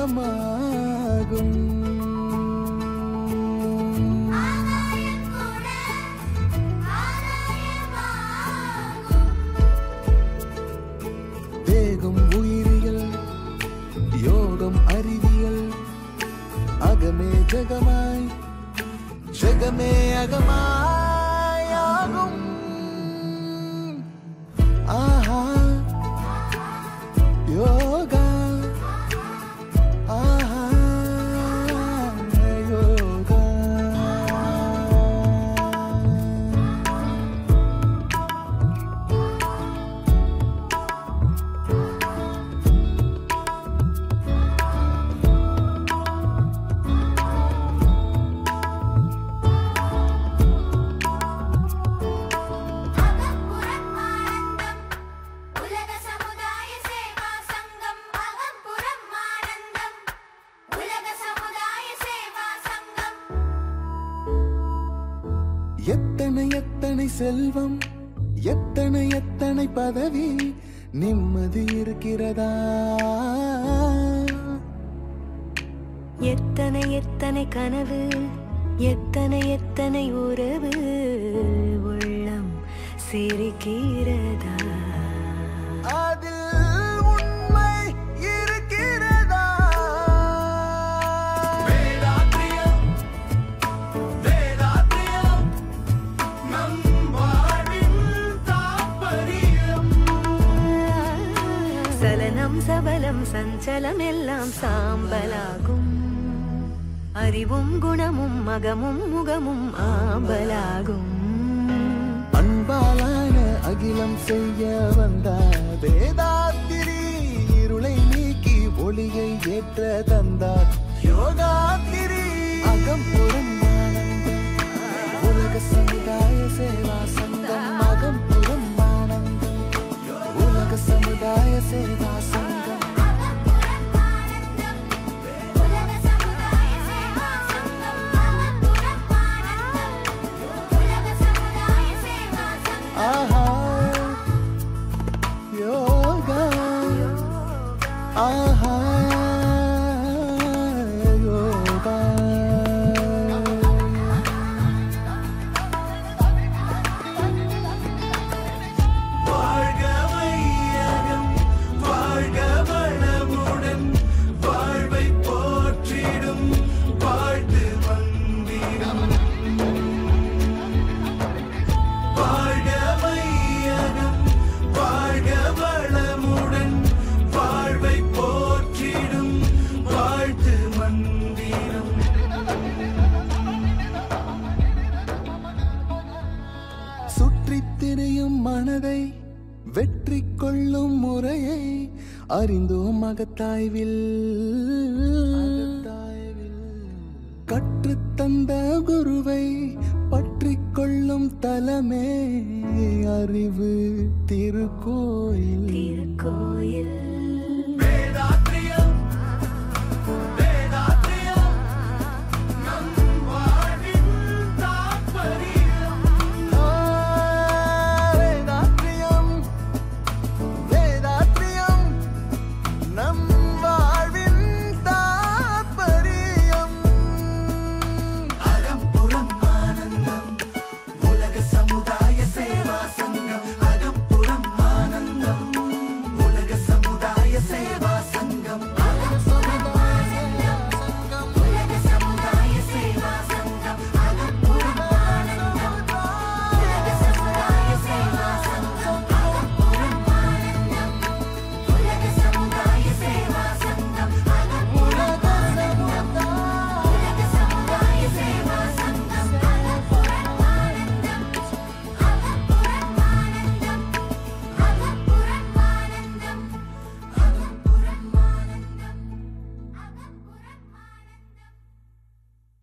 சுகமாகும். வேகம் உயிரியல், யோகம் அறிவியல், அகமே ஜகமாய் ஜகமே அகமாய் ஆகும். ஆஹா யோகா, ஆஹா யோகா. எத்தனை எத்தனை செல்வம், எத்தனை எத்தனை பதவி, நிம்மதி இருக்கிறதா? எத்தனை எத்தனை கனவு, எத்தனை எத்தனை உறவு, உள்ளம் சிரிக்கிறதா? அதில் உண்மை இருக்கிறதா? வேதாத்ரியம் வேதாத்ரியம் நம் வாழ்வின் தாற்பயம். சலனம் சபலம் சஞ்சலம் எல்லாம் சாம்பலாகும். அறிவும் குணமும் மகமும் முகமும் ஆம்பலாகும். அன்பாலான அகிலம் செய்ய வந்தார் வேதாத்திரி. இருளை நீக்கி ஒளியை ஏற்ற தந்தார் யோகாத்திரி. அகம்புறம் ஆனந்தம், உலக சமுதாய சேவா சங்கம். அகம்புறம் ஆனந்தம், உலக சமுதாய சேவா சங்கம். ஆஹா யோகா, ஆஹா யோகா. வாழ்க வையகம், வாழ்க வளமுடன், வாழ்வை போற்றிடும் வாழ்த்து வந்திடும். வாழ்க வையகம், வாழ்க வளமுடன், வாழ்வை போற்றிடும் வாழ்த்து மந்திரம். சுற்றித் திரியும் மனதை வெற்றி கொள்ளும் முறையை அறிந்தோம் மகத்தாய்வில். கற்றுத்தந்த குருவை பற்றி கொள்ளும் தலமே அறிவு திருக்கோவில்.